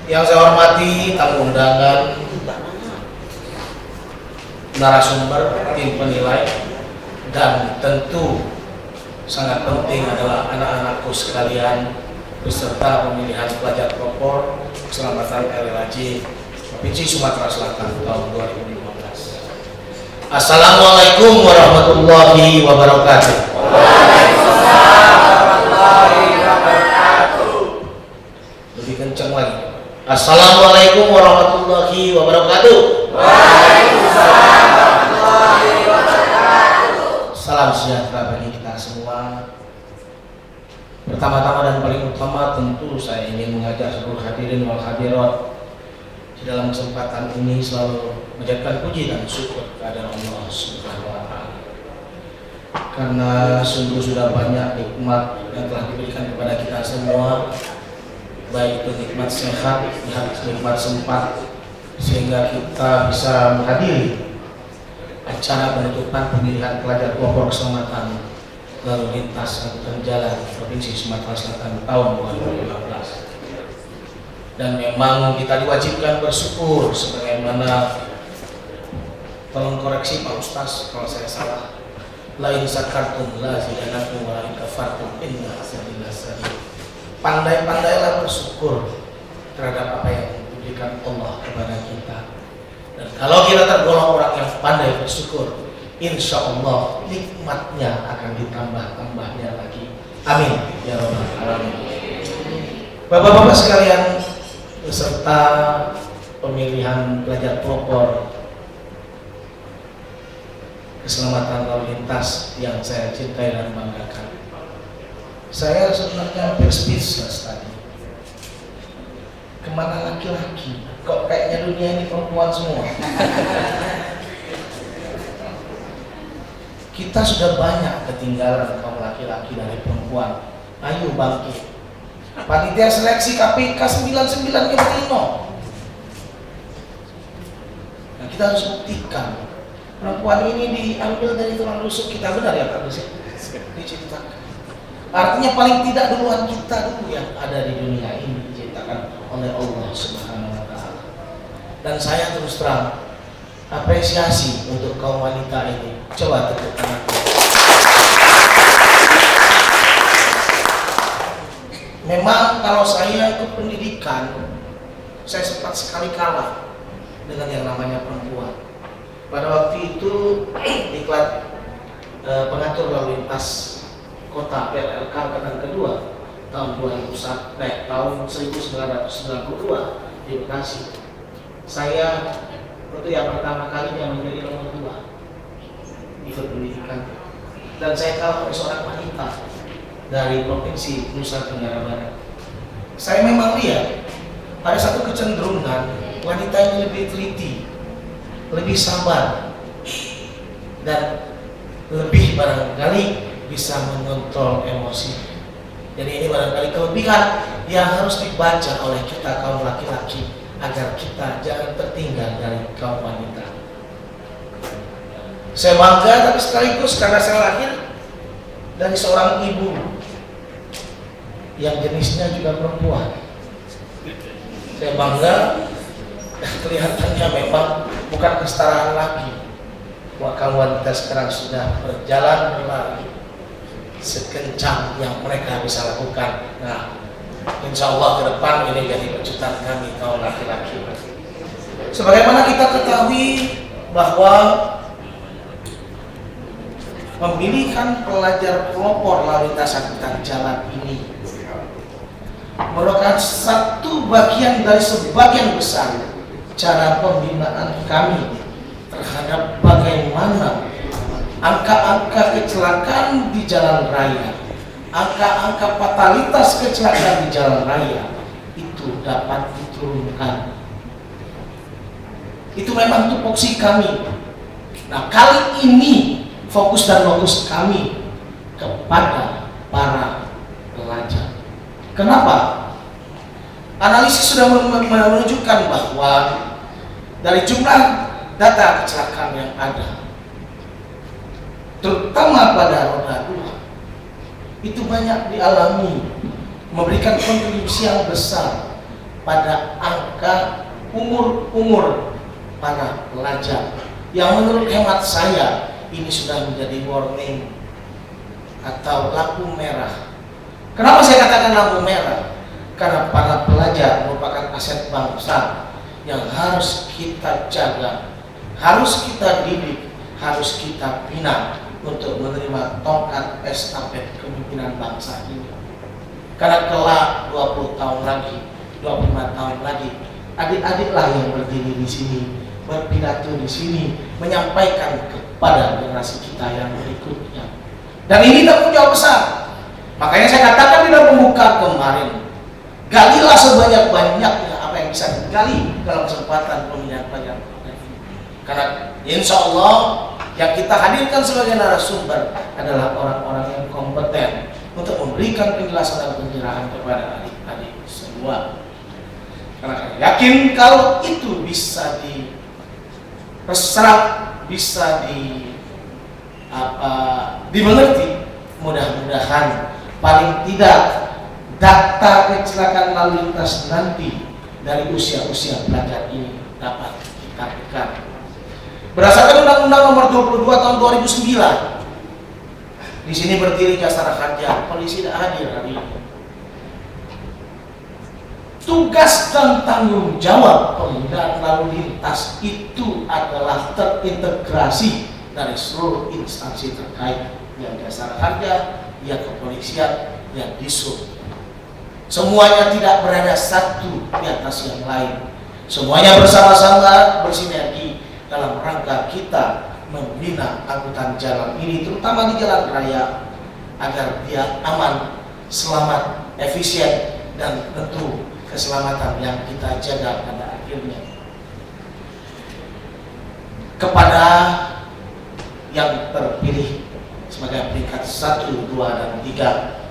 Yang saya hormati tamu undangan, narasumber, tim penilai, dan tentu sangat penting adalah anak-anakku sekalian beserta pemilihan pelajar pelopor keselamatan LLAJ Provinsi Sumatera Selatan tahun 2015. Assalamualaikum warahmatullahi wabarakatuh. Waalaikumsalam warahmatullahi wabarakatuh. Lebih kencang lagi. Assalamualaikum warahmatullahi wabarakatuh. Waalaikumsalam warahmatullahi wabarakatuh. Salam sejahtera bagi kita semua. Pertama-tama dan paling utama tentu saya ingin mengajak seluruh hadirin wal hadirat di dalam kesempatan ini selalu menjadikan puji dan syukur kepada Allah Subhanahu wa Ta'ala. Karena sungguh sudah banyak nikmat yang telah diberikan kepada kita semua, baik itu nikmat sehat, nikmat sempat, sehingga kita bisa menghadiri acara penutupan pemilihan pelajar pelopor keselamatan lalu lintas angkutan jalan Provinsi Sumatera Selatan tahun 2015. Dan memang kita diwajibkan bersyukur sebagaimana, tolong koreksi Pak Ustaz kalau saya salah, la in sakartum la zidanakum wa la in kafartum inna azabi lasyadid. Pandai-pandailah bersyukur terhadap apa yang diberikan Allah kepada kita. Dan kalau kita tergolong orang yang pandai bersyukur, insya Allah nikmatnya akan ditambah-tambahnya lagi. Amin ya rabbal alamin. Bapak-bapak sekalian, beserta pemilihan pelajar pelopor keselamatan lalu lintas yang saya cintai dan banggakan. Saya sebenarnya hampir speechless tadi. Kemana laki-laki? Kok kayaknya dunia ini perempuan semua? Kita sudah banyak ketinggalan kaum laki-laki dari perempuan. Ayo bangkit. Panitia seleksi KPK 99 Infino. Nah, kita harus buktikan perempuan ini diambil dari tulang rusuk kita, benar ya Pak Dosen? Diciptakan. Artinya paling tidak duluan kita dulu yang ada di dunia ini diciptakan oleh Allah Subhanahu wa Ta'ala. Dan saya terus terang apresiasi untuk kaum wanita ini. Coba tepuk tangan. Memang kalau saya ikut pendidikan, saya sempat sekali kalah dengan yang namanya perempuan. Pada waktu itu diklat pengatur lalu lintas kota PLLK angkatan kedua tahun 1992 di Bekasi. Saya itu yang pertama kalinya menjadi nomor 2 ikut pendidikan, dan saya kalah oleh seorang wanita dari Provinsi Nusa Tenggara Barat. Saya memang lihat ada satu kecenderungan wanita ini lebih teliti, lebih sabar, dan lebih barangkali bisa mengontrol emosi. Jadi ini barangkali kelebihan yang harus dibaca oleh kita kaum laki-laki agar kita jangan tertinggal dari kaum wanita. Saya bangga, tapi sekaligus karena saya lahir dari seorang ibu yang jenisnya juga perempuan. Saya bangga, kelihatannya memang bukan kesetaraan lagi. Kaum wanita sekarang sudah berjalan berlari sekencang yang mereka bisa lakukan. Nah, insya Allah ke depan ini jadi pecutan kami kaum laki-laki. Sebagaimana kita ketahui bahwa pemilihan pelajar pelopor lalu lintas angkutan jalan ini merupakan satu bagian dari sebagian besar cara pembinaan kami terhadap bagaimana angka-angka kecelakaan di jalan raya, angka-angka fatalitas kecelakaan di jalan raya itu dapat diturunkan. Itu memang tupoksi kami. Nah, kali ini fokus dan fokus kami kepada para pelajar. Kenapa? Analisis sudah menunjukkan bahwa dari jumlah data kecelakaan yang ada, terutama pada roda 2, itu banyak dialami, memberikan kontribusi yang besar pada angka umur para pelajar yang menurut hemat saya ini sudah menjadi warning atau lampu merah. Kenapa saya katakan lampu merah? Karena para pelajar merupakan aset bangsa yang harus kita jaga, harus kita didik, harus kita bina untuk menerima tongkat estafet kepemimpinan bangsa ini. Karena kelak 20 tahun lagi, 25 tahun lagi, adik-adiklah yang berdiri di sini, berpidato di sini, menyampaikan kepada generasi kita yang berikutnya. Dan ini tanggung jawab besar. Makanya saya katakan di dalam pembukaan kemarin, galilah sebanyak-banyaknya apa yang bisa digali dalam kesempatan pemilihan pelajar. Karena insya Allah yang kita hadirkan sebagai narasumber adalah orang-orang yang kompeten untuk memberikan penjelasan dan pencerahan kepada adik-adik semua. Karena saya yakin kalau itu bisa diserap, bisa dimengerti, mudah-mudahan paling tidak data kecelakaan lalu lintas nanti dari usia-usia pelajar ini dapat kita tekan. Berdasarkan Undang-Undang Nomor 22 Tahun 2009, di sini berdiri Jasara Harja, polisi tidak hadir hari ini. Tugas dan tanggung jawab pembinaan lalu lintas itu adalah terintegrasi dari seluruh instansi terkait, yang Jasara Harja, yang kepolisian, yang Dishub. Semuanya tidak berada satu di atas yang lain. Semuanya bersama-sama bersinergi dalam rangka kita membina angkutan jalan ini, terutama di jalan raya, agar dia aman, selamat, efisien, dan tentu keselamatan yang kita jaga pada akhirnya. Kepada yang terpilih sebagai peringkat 1, 2, dan 3,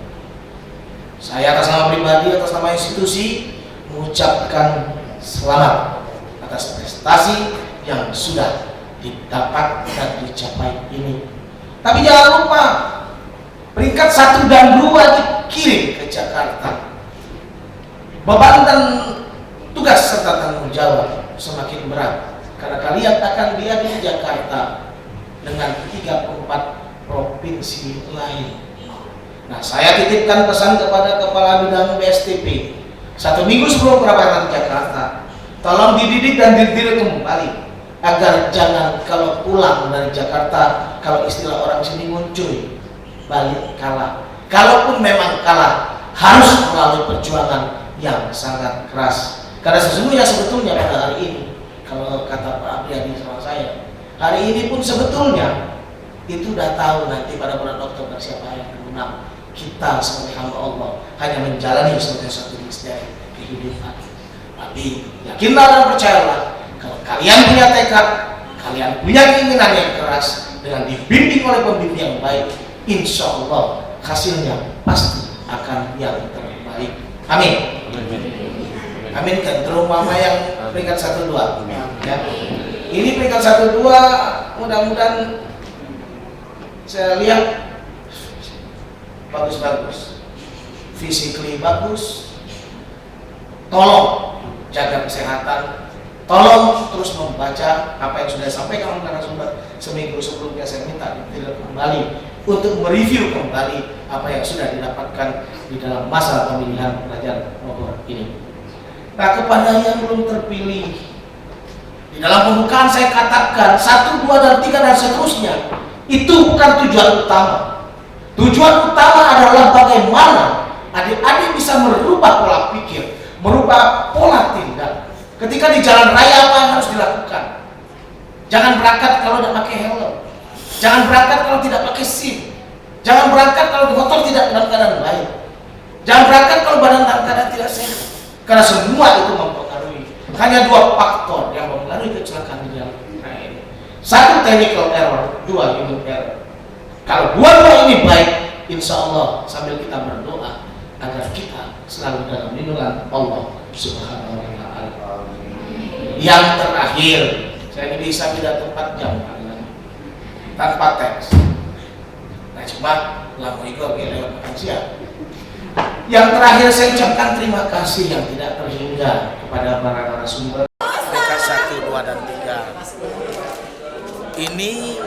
saya atas nama pribadi, atas nama institusi mengucapkan selamat atas prestasi yang sudah didapat dan dicapai ini. Tapi jangan lupa, peringkat 1 dan 2 dikirim ke Jakarta. Beban dan tugas serta tanggung jawab semakin berat karena kalian akan diadu di Jakarta dengan 34 provinsi lain. Nah, saya titipkan pesan kepada Kepala Bidang BSTP 1 minggu sebelum keberangkatan Jakarta, tolong dididik dan dididik kembali agar jangan kalau pulang dari Jakarta, kalau istilah orang sini muncul, balik kalah. Kalaupun memang kalah, harus melalui perjuangan yang sangat keras. Karena sebetulnya pada hari ini, kalau kata Pak Apriadi sama saya, hari ini pun sebetulnya itu udah tahu nanti pada bulan Oktober siapa yang menang. Kita sebagai hamba Allah hanya menjalani sebagai satu misteri kehidupan. Tapi yakinlah dan percayalah, kalau kalian punya tekad, kalian punya keinginan yang keras, dengan dibimbing oleh pembimbing yang baik, insya Allah hasilnya pasti akan yang terbaik. Amin. Amin kan, terutama yang peringkat 1, 2 ya. Ini peringkat 1, 2 mudah-mudahan saya lihat bagus-bagus, physically bagus. Tolong jaga kesehatan, tolong terus membaca apa yang sudah disampaikan oleh narasumber. Seminggu sebelumnya saya minta tidak kembali untuk mereview kembali apa yang sudah didapatkan di dalam masa pemilihan pelajar Bogor ini. Nah, kepada yang belum terpilih, di dalam pembukaan saya katakan 1, 2, dan 3 dan seterusnya itu bukan tujuan utama. Tujuan utama adalah bagaimana adik-adik bisa merubah pola pikir, merubah pola tindak. Ketika di jalan raya apa yang harus dilakukan? Jangan berangkat kalau tidak pakai helm. Jangan berangkat kalau tidak pakai SIM. Jangan berangkat kalau motor tidak dalam keadaan baik. Jangan berangkat kalau badan dalam keadaan tidak sehat. Karena semua itu mempengaruhi. Hanya 2 faktor yang mempengaruhi kecelakaan di jalan raya ini. 1, technical error, 2, human error. Kalau 2 ini baik, insya Allah sambil kita berdoa agar kita selalu dalam lindungan Allah Subhanahu wa Ta'ala. Yang terakhir, saya ini bisa pidato 4 jam tanpa teks. Nah, cuma lama itu lewat makan siang. Yang terakhir saya ucapkan terima kasih yang tidak terhingga. menghingga kepada para narasumber peringkat 1, 2, dan 3. Ini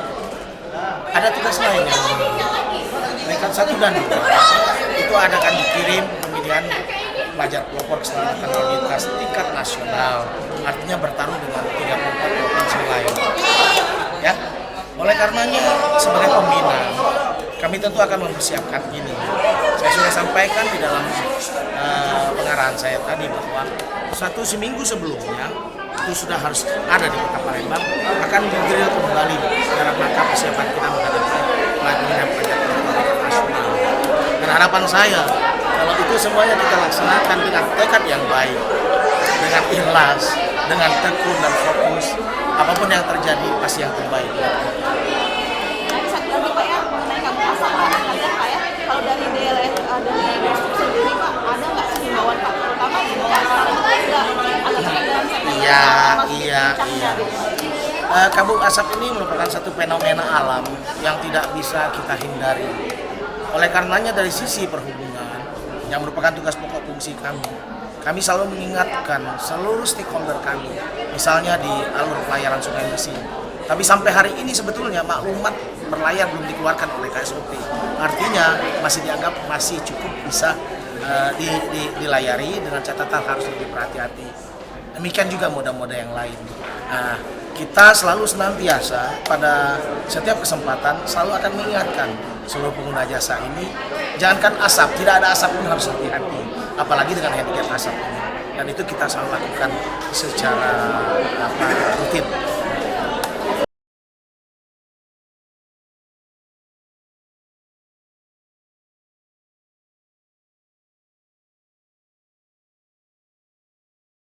ada tugas lain yang peringkat 1 dan 2 itu akan dikirim pemilihan pelajar pelopor keselamatan lalu lintas tingkat nasional, artinya bertarung dengan 34 provinsi lain. Ya, oleh karenanya sebagai pembina kami tentu akan mempersiapkan ini. Saya sudah sampaikan di dalam pengarahan saya tadi bahwa seminggu sebelumnya itu sudah harus ada di Kota Palembang, akan didrill kembali dalam rangka persiapan kita menghadapi pelatihan pelajar nasional. Dan harapan saya kalau itu semuanya kita laksanakan dengan tekad yang baik, dengan ikhlas, dengan tekun dan fokus, apapun yang terjadi pasti yang terbaik. Satu lagi Pak ya, mengenai kabut asap Pak ya, kalau dari DLS dari Dishub sendiri Pak, ada nggak sih himbauan Pak, terutama di sekarang juga agak ketinggalan Iya. Kabut asap ini merupakan satu fenomena alam yang tidak bisa kita hindari. Oleh karenanya dari sisi perhubungan yang merupakan tugas pokok fungsi kami selalu mengingatkan seluruh stakeholder kami, misalnya di alur pelayaran Sungai Mesin. Tapi sampai hari ini sebetulnya maklumat berlayar belum dikeluarkan oleh KSOP. Artinya masih dianggap masih cukup bisa dilayari dengan catatan harus lebih berhati-hati. Demikian juga moda-moda yang lain. Kita selalu senantiasa pada setiap kesempatan selalu akan mengingatkan seluruh pengguna jasa ini, jangankan asap, tidak ada asap pun harus hati-hati, apalagi dengan handicap asap ini. Dan itu kita selalu lakukan secara rutin.